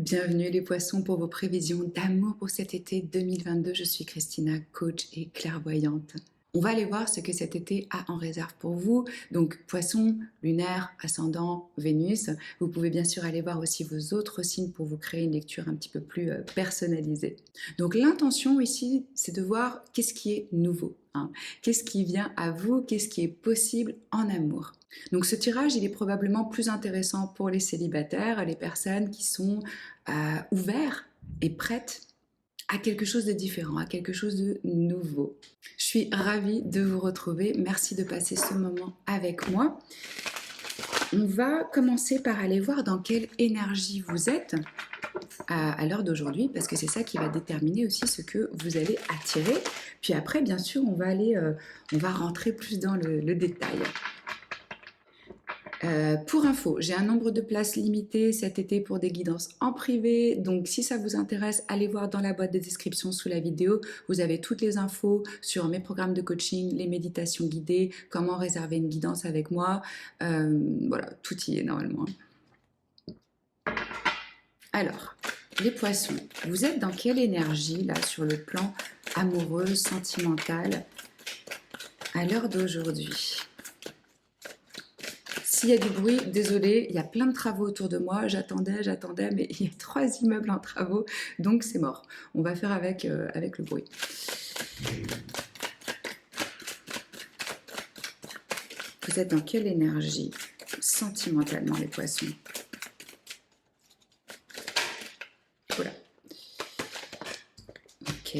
Bienvenue les poissons pour vos prévisions d'amour pour cet été 2022. Je suis Christina, coach et clairvoyante. On va aller voir ce que cet été a en réserve pour vous. Donc poisson, lunaire, ascendant, Vénus. Vous pouvez bien sûr aller voir aussi vos autres signes pour vous créer une lecture un petit peu plus personnalisée. Donc l'intention ici, c'est de voir qu'est-ce qui est nouveau. Qu'est-ce qui vient à vous, qu'est-ce qui est possible en amour. Donc ce tirage, il est probablement plus intéressant pour les célibataires, les personnes qui sont ouvertes et prêtes à quelque chose de différent, à quelque chose de nouveau. Je suis ravie de vous retrouver. Merci de passer ce moment avec moi. On va commencer par aller voir dans quelle énergie vous êtes à l'heure d'aujourd'hui, parce que c'est ça qui va déterminer aussi ce que vous allez attirer. Puis après, bien sûr, on va rentrer plus dans le détail. Pour info, j'ai un nombre de places limité cet été pour des guidances en privé, donc si ça vous intéresse, allez voir dans la boîte de description sous la vidéo, vous avez toutes les infos sur mes programmes de coaching, les méditations guidées, comment réserver une guidance avec moi, voilà, tout y est normalement. Alors, les poissons, vous êtes dans quelle énergie là sur le plan amoureux, sentimental à l'heure d'aujourd'hui ? S'il y a du bruit, désolé, il y a plein de travaux autour de moi, j'attendais, mais il y a 3 immeubles en travaux, donc c'est mort. On va faire avec le bruit. Vous êtes dans quelle énergie sentimentalement, les poissons? Voilà. Ok.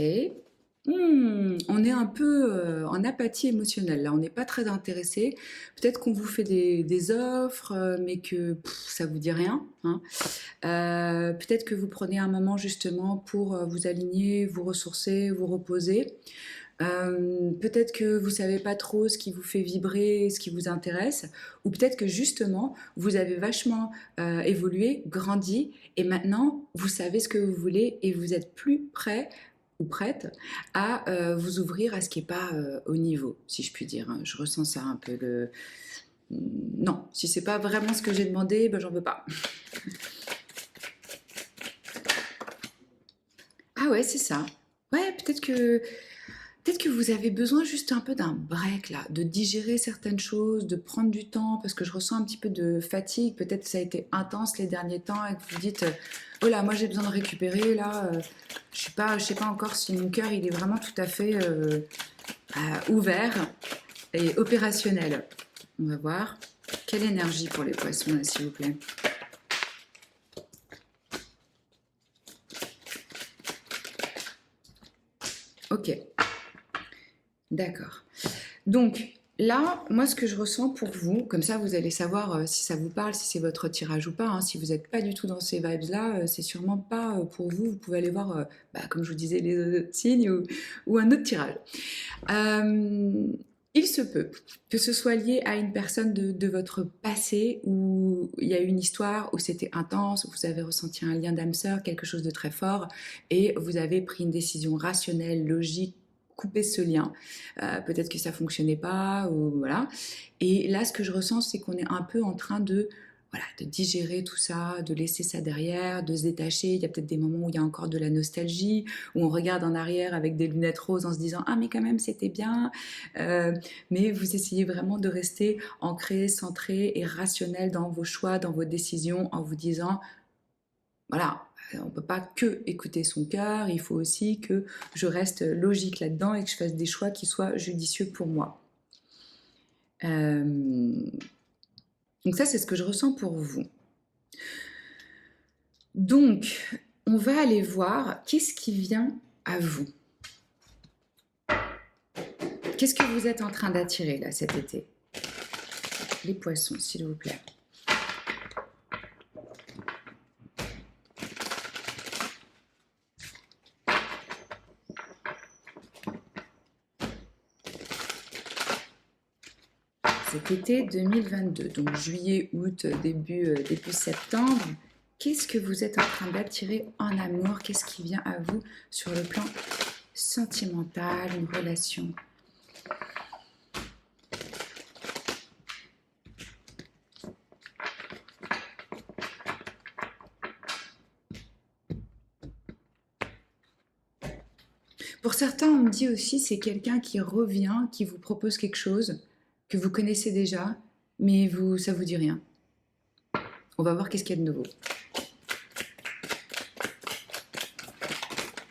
On est un peu en apathie émotionnelle, là, on n'est pas très intéressé. Peut-être qu'on vous fait des offres, mais que ça vous dit rien. Peut-être que vous prenez un moment justement pour vous aligner, vous ressourcer, vous reposer. Peut-être que vous savez pas trop ce qui vous fait vibrer, ce qui vous intéresse, ou peut-être que justement vous avez vachement évolué, grandi, et maintenant vous savez ce que vous voulez et vous êtes plus prêt ou prête à vous ouvrir à ce qui n'est pas au niveau, si je puis dire. Je ressens ça un peu. Non, si c'est pas vraiment ce que j'ai demandé, ben j'en veux pas. Ah ouais, c'est ça. Ouais, peut-être que vous avez besoin juste un peu d'un break là, de digérer certaines choses, de prendre du temps, parce que je ressens un petit peu de fatigue. Peut-être que ça a été intense les derniers temps et que vous dites, oh là, moi j'ai besoin de récupérer là. Je sais pas encore si mon cœur il est vraiment tout à fait ouvert et opérationnel. On va voir. Quelle énergie pour les poissons, là, s'il vous plaît. Ok. D'accord. Donc, là, moi, ce que je ressens pour vous, comme ça, vous allez savoir si ça vous parle, si c'est votre tirage ou pas. Si vous n'êtes pas du tout dans ces vibes-là, c'est sûrement pas pour vous. Vous pouvez aller voir, comme je vous disais, les autres signes ou un autre tirage. Il se peut que ce soit lié à une personne de votre passé où il y a eu une histoire, où c'était intense, où vous avez ressenti un lien d'âme sœur, quelque chose de très fort, et vous avez pris une décision rationnelle, logique, couper ce lien. Peut-être que ça fonctionnait pas, ou voilà. Et là, ce que je ressens, c'est qu'on est un peu en train de digérer tout ça, de laisser ça derrière, de se détacher. Il y a peut-être des moments où il y a encore de la nostalgie, où on regarde en arrière avec des lunettes roses en se disant ah mais quand même c'était bien. Mais vous essayez vraiment de rester ancré, centré et rationnel dans vos choix, dans vos décisions, en vous disant voilà, on ne peut pas que écouter son cœur, il faut aussi que je reste logique là-dedans et que je fasse des choix qui soient judicieux pour moi. Donc ça, c'est ce que je ressens pour vous. Donc, on va aller voir qu'est-ce qui vient à vous. Qu'est-ce que vous êtes en train d'attirer là cet été? Les poissons, s'il vous plaît. Cet été 2022, donc juillet, août, début septembre, qu'est-ce que vous êtes en train d'attirer en amour? Qu'est-ce qui vient à vous sur le plan sentimental, une relation? Pour certains, on me dit aussi c'est quelqu'un qui revient, qui vous propose quelque chose que vous connaissez déjà, mais ça vous dit rien. On va voir qu'est-ce qu'il y a de nouveau.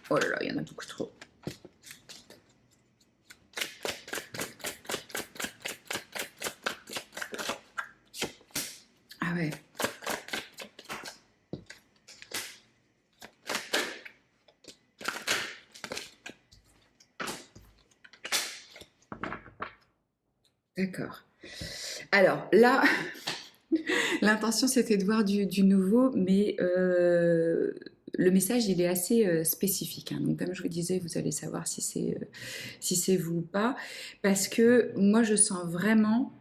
Oh là là, il y en a beaucoup trop. Ah ouais. D'accord. Alors là, l'intention c'était de voir du nouveau, mais le message il est assez spécifique, hein. Donc comme je vous disais, vous allez savoir si c'est vous ou pas, parce que moi je sens vraiment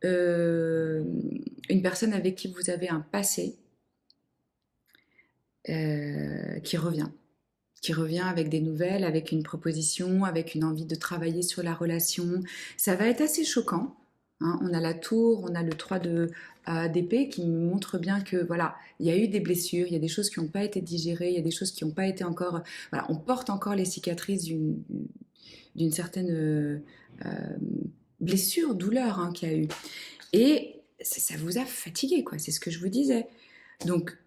une personne avec qui vous avez un passé qui revient avec des nouvelles, avec une proposition, avec une envie de travailler sur la relation. Ça va être assez choquant, hein. On a la tour, on a le 3 d'épée qui me montre bien que voilà, il y a eu des blessures, il y a des choses qui n'ont pas été digérées, il y a des choses qui n'ont pas été encore... Voilà, on porte encore les cicatrices d'une certaine blessure, douleur, hein, qu'il y a eu. Et ça vous a fatigué, quoi, c'est ce que je vous disais. Donc,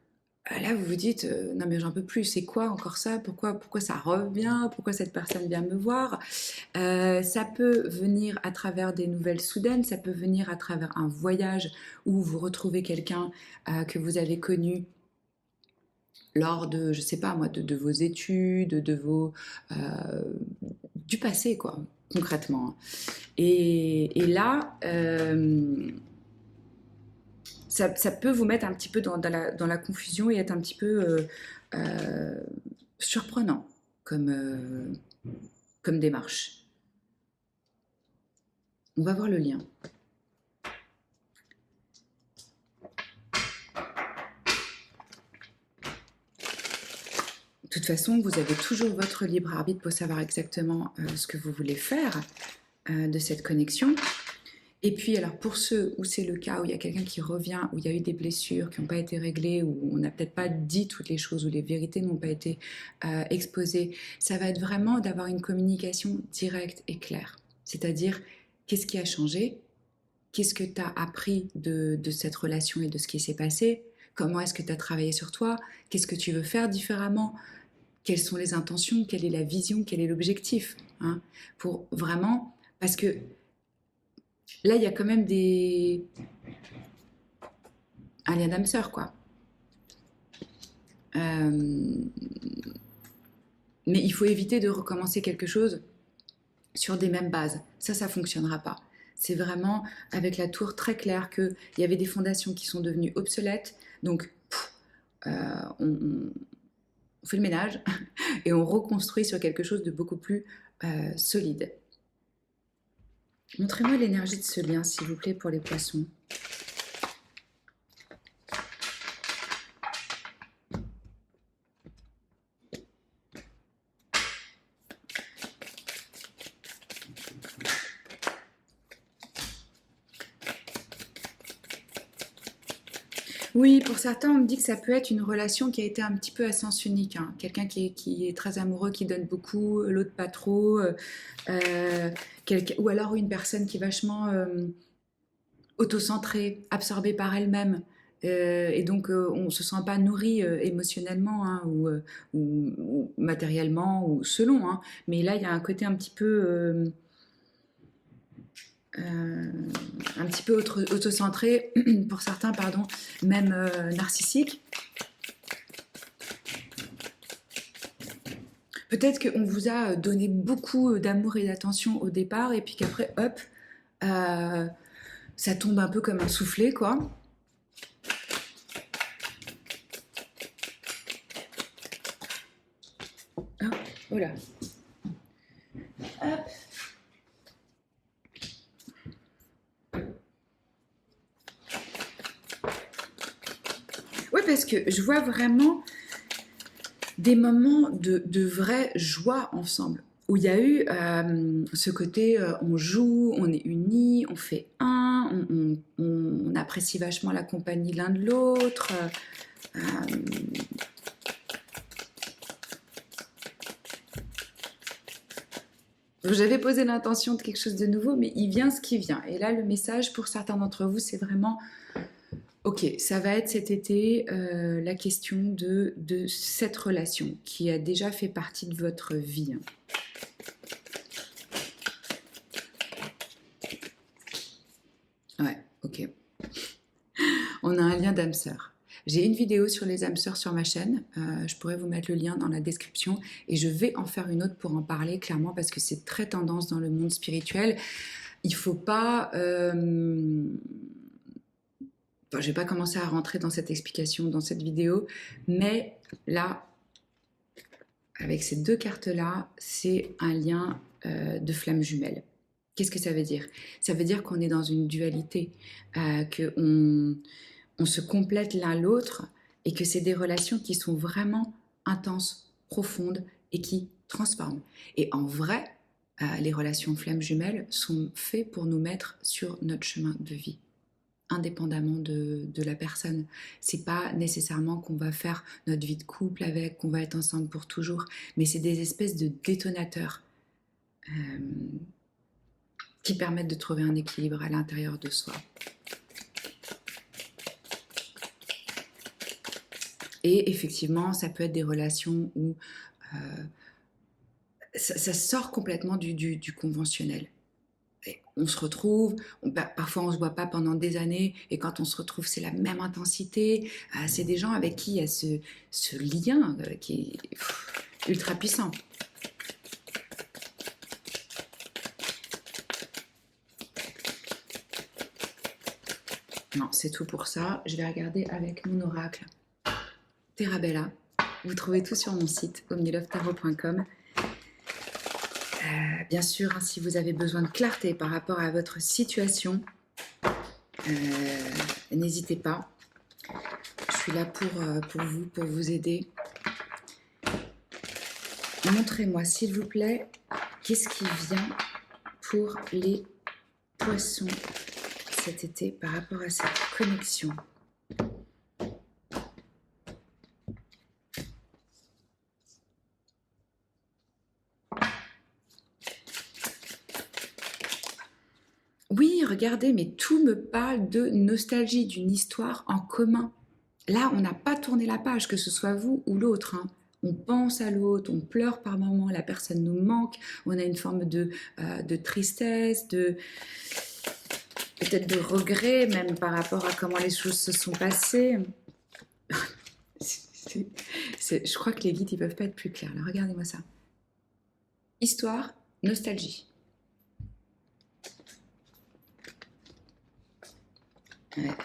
là, vous vous dites, non mais j'en peux plus, c'est quoi encore ça? Pourquoi ça revient? Pourquoi cette personne vient me voir? Ça peut venir à travers des nouvelles soudaines, ça peut venir à travers un voyage où vous retrouvez quelqu'un que vous avez connu lors de, je sais pas moi, de vos études, du passé, quoi, concrètement. Et là, ça peut vous mettre un petit peu dans la confusion et être un petit peu surprenant comme démarche. On va voir le lien. De toute façon, vous avez toujours votre libre arbitre pour savoir exactement ce que vous voulez faire de cette connexion. Et puis, alors pour ceux où c'est le cas, où il y a quelqu'un qui revient, où il y a eu des blessures qui n'ont pas été réglées, où on n'a peut-être pas dit toutes les choses, où les vérités n'ont pas été exposées, ça va être vraiment d'avoir une communication directe et claire. C'est-à-dire, qu'est-ce qui a changé? Qu'est-ce que tu as appris de cette relation et de ce qui s'est passé? Comment est-ce que tu as travaillé sur toi? Qu'est-ce que tu veux faire différemment? Quelles sont les intentions? Quelle est la vision? Quel est l'objectif, hein? Pour vraiment... Parce que là, il y a quand même un lien d'âme sœur, quoi. Mais il faut éviter de recommencer quelque chose sur des mêmes bases. Ça fonctionnera pas. C'est vraiment avec la tour très clair qu'il y avait des fondations qui sont devenues obsolètes. Donc, on fait le ménage et on reconstruit sur quelque chose de beaucoup plus solide. Montrez-moi l'énergie de ce lien, s'il vous plaît, pour les poissons. Oui, pour certains, on me dit que ça peut être une relation qui a été un petit peu à sens unique, hein. Quelqu'un qui est très amoureux, qui donne beaucoup, l'autre pas trop. Ou alors une personne qui est vachement autocentrée, absorbée par elle-même. Et donc, on ne se sent pas nourri émotionnellement, hein, ou matériellement, ou selon, hein. Mais là, il y a un côté un petit peu autocentré, pour certains, pardon, même narcissique. Peut-être qu'on vous a donné beaucoup d'amour et d'attention au départ, et puis qu'après, hop, ça tombe un peu comme un soufflet, quoi. Oh, oh là. Hop. Oui, parce que je vois vraiment des moments de vraie joie ensemble, où il y a eu ce côté on joue, on est unis, on fait un, on apprécie vachement la compagnie l'un de l'autre. J'avais posé l'intention de quelque chose de nouveau, mais il vient ce qui vient. Et là, le message pour certains d'entre vous, c'est vraiment, ok, ça va être cet été la question de cette relation qui a déjà fait partie de votre vie. Ouais, ok. On a un lien d'âme sœur. J'ai une vidéo sur les âmes sœurs sur ma chaîne, je pourrais vous mettre le lien dans la description et je vais en faire une autre pour en parler clairement parce que c'est très tendance dans le monde spirituel. Il faut pas... Enfin, je vais pas commencer à rentrer dans cette explication dans cette vidéo, mais là, avec ces deux cartes-là, c'est un lien de flammes jumelles. Qu'est-ce que ça veut dire? Ça veut dire qu'on est dans une dualité, qu'on on se complète l'un l'autre et que c'est des relations qui sont vraiment intenses, profondes et qui transforment. Et en vrai, les relations flammes jumelles sont faites pour nous mettre sur notre chemin de vie, indépendamment de la personne. C'est pas nécessairement qu'on va faire notre vie de couple avec, qu'on va être ensemble pour toujours, mais c'est des espèces de détonateurs qui permettent de trouver un équilibre à l'intérieur de soi. Et effectivement, ça peut être des relations où ça sort complètement du conventionnel. Et on se retrouve, parfois on ne se voit pas pendant des années, et quand on se retrouve, c'est la même intensité. C'est des gens avec qui il y a ce lien qui est ultra puissant. Non, c'est tout pour ça. Je vais regarder avec mon oracle Terabella. Vous trouvez tout sur mon site omnilovetarot.com. Bien sûr, hein, si vous avez besoin de clarté par rapport à votre situation, n'hésitez pas. Je suis là pour vous aider. Montrez-moi, s'il vous plaît, qu'est-ce qui vient pour les poissons cet été par rapport à cette connexion. Oui, regardez, mais tout me parle de nostalgie, d'une histoire en commun. Là, on n'a pas tourné la page, que ce soit vous ou l'autre. Hein. On pense à l'autre, on pleure par moments, la personne nous manque, on a une forme de tristesse, peut-être de regret même par rapport à comment les choses se sont passées. Je crois que les guides, ils peuvent pas être plus clairs. Là, regardez-moi ça. Histoire, nostalgie. Ouais.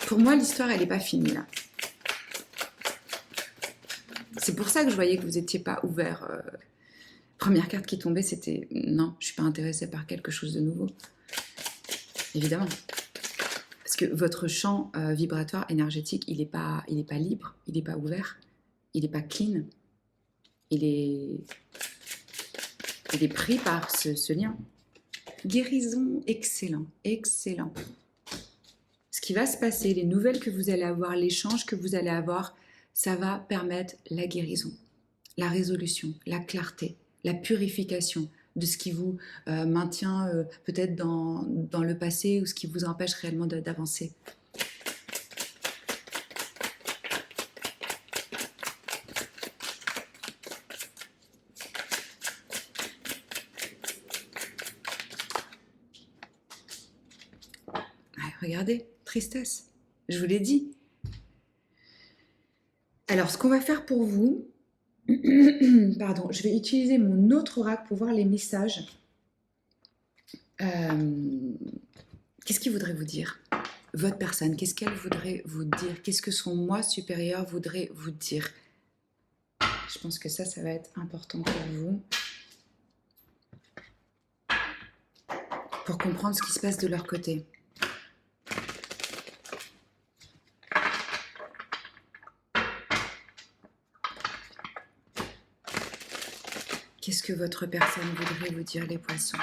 Pour moi, l'histoire, elle n'est pas finie, là. C'est pour ça que je voyais que vous n'étiez pas ouvert. Première carte qui tombait, c'était « Non, je ne suis pas intéressée par quelque chose de nouveau. » Évidemment. Parce que votre champ vibratoire, énergétique, il n'est pas libre, il n'est pas ouvert, il n'est pas clean. Il est pris par ce lien. Guérison, excellent, excellent. Ce qui va se passer, les nouvelles que vous allez avoir, l'échange que vous allez avoir, ça va permettre la guérison, la résolution, la clarté, la purification de ce qui vous maintient peut-être dans le passé ou ce qui vous empêche réellement d'avancer. Regardez, tristesse, je vous l'ai dit. Alors, ce qu'on va faire pour vous, pardon, je vais utiliser mon autre oracle pour voir les messages. Qu'est-ce qu'il voudrait vous dire? Votre personne, qu'est-ce qu'elle voudrait vous dire? Qu'est-ce que son moi supérieur voudrait vous dire? Je pense que ça va être important pour vous. Pour comprendre ce qui se passe de leur côté. Qu'est-ce que votre personne voudrait vous dire, les poissons?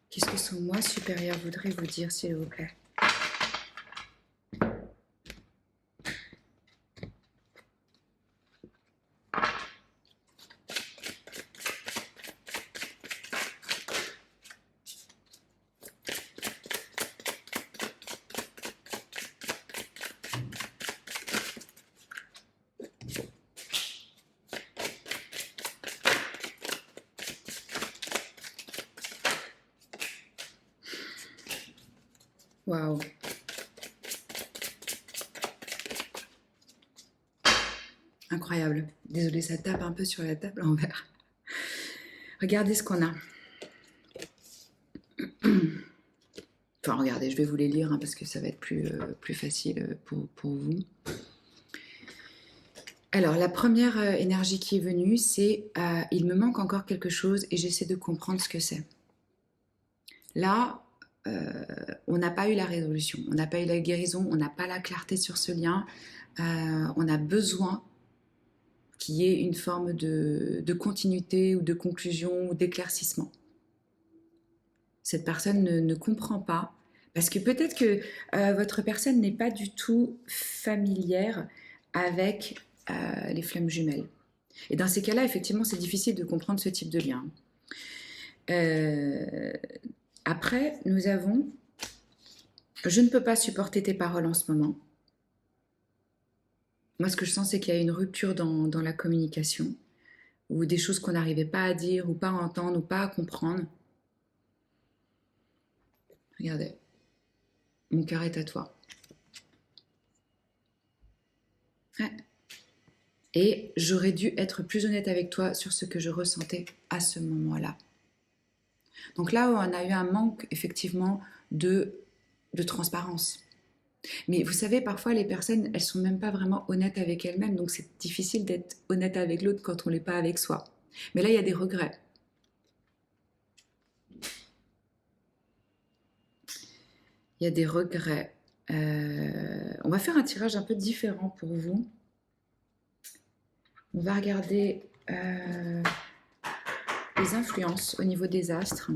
Qu'est-ce que son moi supérieur voudrait vous dire, s'il vous plaît? Waouh. Incroyable. Désolée, ça tape un peu sur la table en verre. Regardez ce qu'on a. Enfin, regardez, je vais vous les lire hein, parce que ça va être plus facile pour vous. Alors, la première énergie qui est venue, c'est il me manque encore quelque chose et j'essaie de comprendre ce que c'est. Là, on n'a pas eu la résolution, on n'a pas eu la guérison, on n'a pas la clarté sur ce lien. On a besoin qu'il y ait une forme de continuité ou de conclusion ou d'éclaircissement. Cette personne ne comprend pas, parce que peut-être que votre personne n'est pas du tout familière avec les flammes jumelles. Et dans ces cas-là, effectivement, c'est difficile de comprendre ce type de lien. Après, nous avons « Je ne peux pas supporter tes paroles en ce moment ». Moi, ce que je sens, c'est qu'il y a une rupture dans la communication, ou des choses qu'on n'arrivait pas à dire, ou pas à entendre, ou pas à comprendre. Regardez, mon cœur est à toi. Ouais. Et j'aurais dû être plus honnête avec toi sur ce que je ressentais à ce moment-là. Donc là, on a eu un manque, effectivement, de transparence. Mais vous savez, parfois, les personnes, elles sont même pas vraiment honnêtes avec elles-mêmes, donc c'est difficile d'être honnête avec l'autre quand on l'est pas avec soi. Mais là, il y a des regrets. Il y a des regrets. On va faire un tirage un peu différent pour vous. On va regarder les influences au niveau des astres.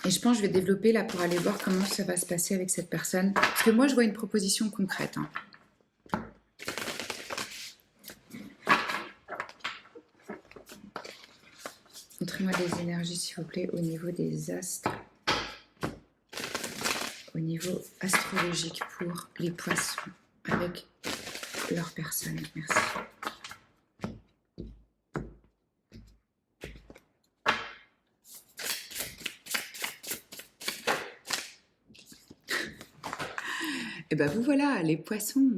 Et je pense que je vais développer là pour aller voir comment ça va se passer avec cette personne. Parce que moi, je vois une proposition concrète. Hein. Montrez-moi des énergies, s'il vous plaît, au niveau des astres. Au niveau astrologique pour les poissons avec leur personne. Merci. Et bien vous voilà, les poissons,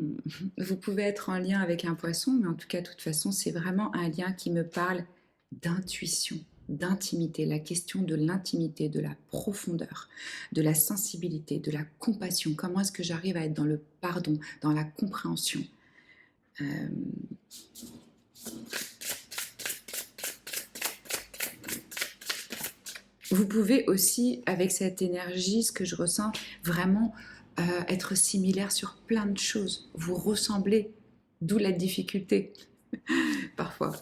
vous pouvez être en lien avec un poisson, mais en tout cas, de toute façon, c'est vraiment un lien qui me parle d'intuition, d'intimité, la question de l'intimité, de la profondeur, de la sensibilité, de la compassion. Comment est-ce que j'arrive à être dans le pardon, dans la compréhension Vous pouvez aussi, avec cette énergie, ce que je ressens, vraiment être similaire sur plein de choses. Vous ressemblez, d'où la difficulté, parfois.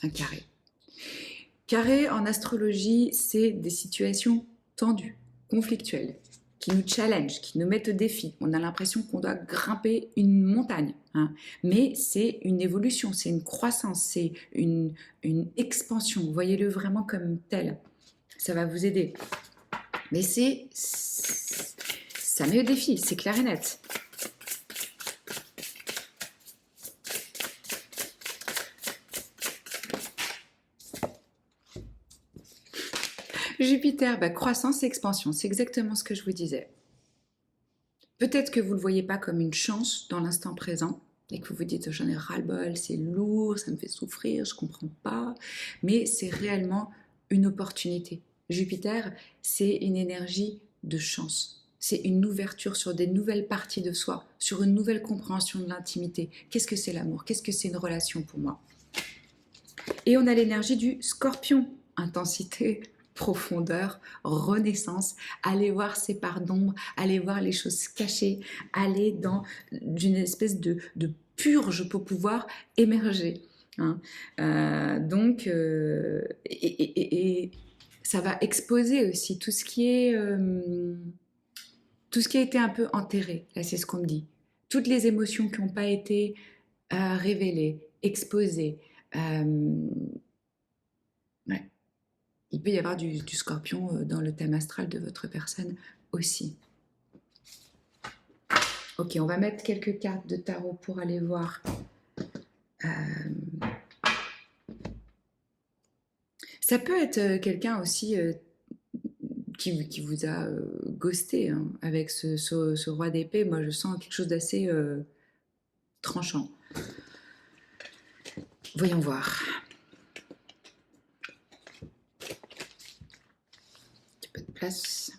Un carré. Carré en astrologie, c'est des situations tendues, conflictuelles, qui nous challenge, qui nous mettent au défi. On a l'impression qu'on doit grimper une montagne. Hein. Mais c'est une évolution, c'est une croissance, c'est une expansion. Voyez-le vraiment comme tel. Ça va vous aider. Mais ça met au défi, c'est clair et net. Jupiter, croissance et expansion, c'est exactement ce que je vous disais. Peut-être que vous ne le voyez pas comme une chance dans l'instant présent et que vous vous dites j'en ai ras-le-bol, c'est lourd, ça me fait souffrir, je ne comprends pas, mais c'est réellement une opportunité. Jupiter, c'est une énergie de chance. C'est une ouverture sur des nouvelles parties de soi, sur une nouvelle compréhension de l'intimité. Qu'est-ce que c'est l'amour? Qu'est-ce que c'est une relation pour moi? Et on a l'énergie du Scorpion, intensité, profondeur, renaissance, aller voir ses parts d'ombre, aller voir les choses cachées, aller dans une espèce de purge pour pouvoir émerger. Hein. Et ça va exposer aussi tout ce qui est tout ce qui a été un peu enterré. Là, c'est ce qu'on me dit. Toutes les émotions qui n'ont pas été révélées, exposées. Ouais. il peut y avoir du scorpion dans le thème astral de votre personne aussi. Ok, on va mettre quelques cartes de tarot pour aller voir. Ça peut être quelqu'un aussi qui vous a ghosté hein, avec ce roi d'épée. Moi, je sens quelque chose d'assez tranchant. Voyons voir. Un petit peu de place.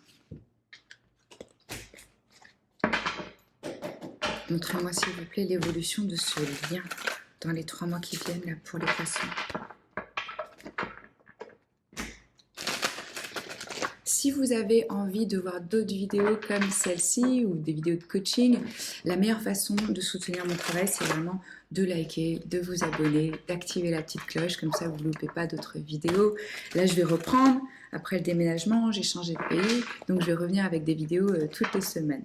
Montrez-moi s'il vous plaît l'évolution de ce lien dans les 3 mois qui viennent là, pour les poissons. Si vous avez envie de voir d'autres vidéos comme celle-ci ou des vidéos de coaching, la meilleure façon de soutenir mon travail, c'est vraiment de liker, de vous abonner, d'activer la petite cloche, comme ça vous ne loupez pas d'autres vidéos. Là, je vais reprendre. Après le déménagement, j'ai changé de pays, donc je vais revenir avec des vidéos toutes les semaines.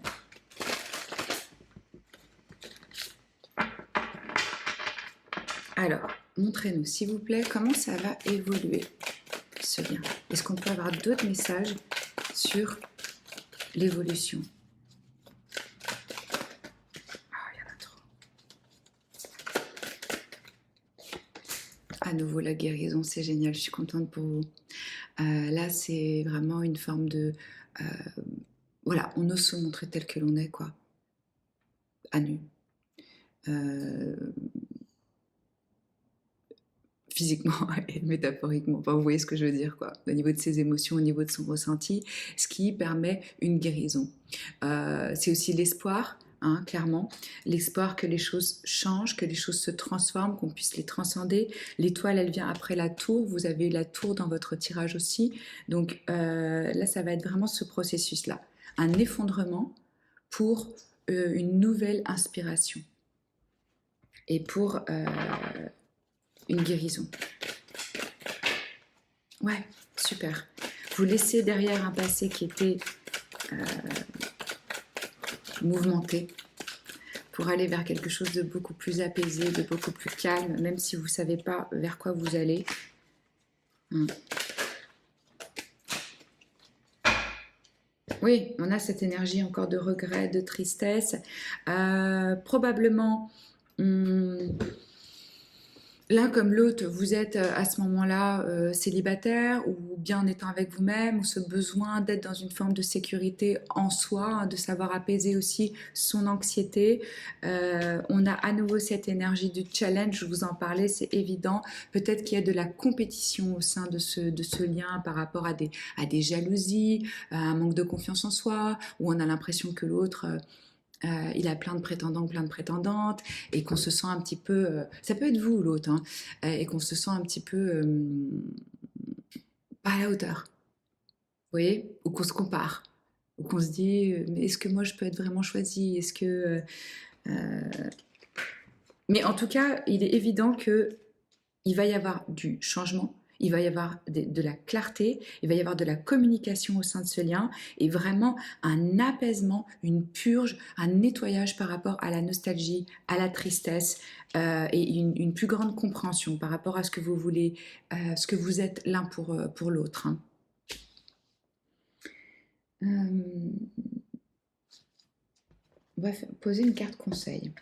Alors, montrez-nous s'il vous plaît comment ça va évoluer ce lien. Est-ce qu'on peut avoir d'autres messages sur l'évolution? Ah, il y en a trop. À nouveau, la guérison, c'est génial. Je suis contente pour vous. Là, c'est vraiment une forme de... voilà, on ose se montrer tel que l'on est, quoi. À nu. Physiquement et métaphoriquement. Enfin, vous voyez ce que je veux dire, quoi. Au niveau de ses émotions, au niveau de son ressenti, ce qui permet une guérison. C'est aussi l'espoir, hein, clairement. L'espoir que les choses changent, que les choses se transforment, qu'on puisse les transcender. L'étoile, elle vient après la tour. Vous avez eu la tour dans votre tirage aussi. Donc là, ça va être vraiment ce processus-là. Un effondrement pour une nouvelle inspiration. Et pour... une guérison. Ouais, super. Vous laissez derrière un passé qui était mouvementé pour aller vers quelque chose de beaucoup plus apaisé, de beaucoup plus calme, même si vous ne savez pas vers quoi vous allez. Oui, on a cette énergie encore de regret, de tristesse. Probablement... l'un comme l'autre, vous êtes à ce moment-là célibataire ou bien en étant avec vous-même, ou ce besoin d'être dans une forme de sécurité en soi, hein, de savoir apaiser aussi son anxiété. On a à nouveau cette énergie du challenge, je vous en parlais, c'est évident. Peut-être qu'il y a de la compétition au sein de ce lien par rapport à des jalousies, à un manque de confiance en soi, où on a l'impression que l'autre... il a plein de prétendants, plein de prétendantes, et qu'on se sent un petit peu... ça peut être vous ou l'autre, hein, et qu'on se sent un petit peu pas à la hauteur. Vous voyez? Ou qu'on se compare. Ou qu'on se dit, mais est-ce que moi je peux être vraiment choisie? Est-ce que... Mais en tout cas, il est évident qu'il va y avoir du changement. Il va y avoir de la clarté, il va y avoir de la communication au sein de ce lien et vraiment un apaisement, une purge, un nettoyage par rapport à la nostalgie, à la tristesse et une plus grande compréhension par rapport à ce que vous voulez, ce que vous êtes l'un pour l'autre. Hein. On va poser une carte conseil.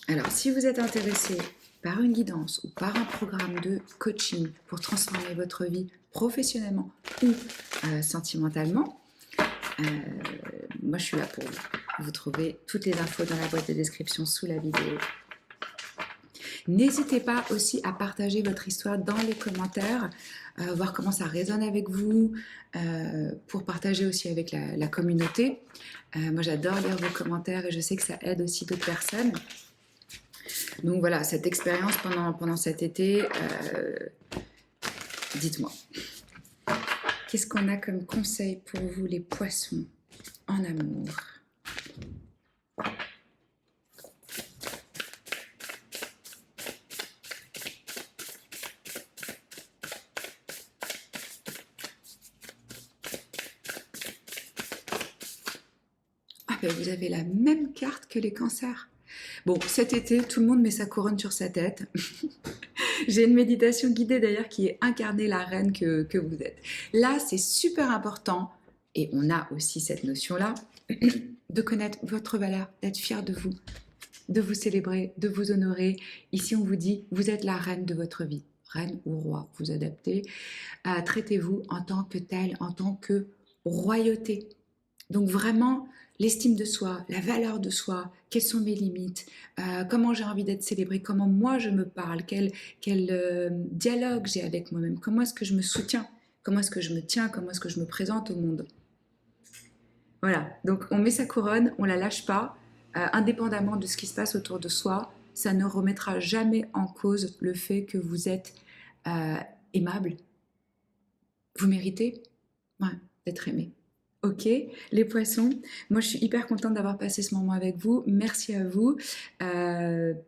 Alors, si vous êtes intéressé par une guidance ou par un programme de coaching pour transformer votre vie professionnellement ou sentimentalement, moi je suis là pour vous. Vous trouvez toutes les infos dans la boîte de description sous la vidéo. N'hésitez pas aussi à partager votre histoire dans les commentaires, voir comment ça résonne avec vous, pour partager aussi avec la communauté. Moi j'adore lire vos commentaires et je sais que ça aide aussi d'autres personnes. Donc voilà, cette expérience pendant cet été, dites-moi, qu'est-ce qu'on a comme conseil pour vous les poissons en amour? Ah ben vous avez la même carte que les cancers. Bon, cet été, tout le monde met sa couronne sur sa tête. J'ai une méditation guidée d'ailleurs qui est incarner la reine que vous êtes. Là, c'est super important, et on a aussi cette notion-là, de connaître votre valeur, d'être fier de vous célébrer, de vous honorer. Ici, on vous dit, vous êtes la reine de votre vie. Reine ou roi, vous adaptez. Traitez-vous en tant que telle, en tant que royauté. Donc vraiment, l'estime de soi, la valeur de soi, quelles sont mes limites, comment j'ai envie d'être célébrée, comment moi je me parle, quel dialogue j'ai avec moi-même, comment est-ce que je me soutiens, comment est-ce que je me tiens, comment est-ce que je me présente au monde. Voilà, donc on met sa couronne, on la lâche pas, indépendamment de ce qui se passe autour de soi, ça ne remettra jamais en cause le fait que vous êtes euh, aimable, vous méritez d'être aimé. Ok, les poissons, moi je suis hyper contente d'avoir passé ce moment avec vous. Merci à vous.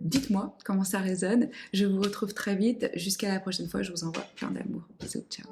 Dites-moi comment ça résonne. Je vous retrouve très vite. Jusqu'à la prochaine fois, je vous envoie plein d'amour. Bisous, ciao.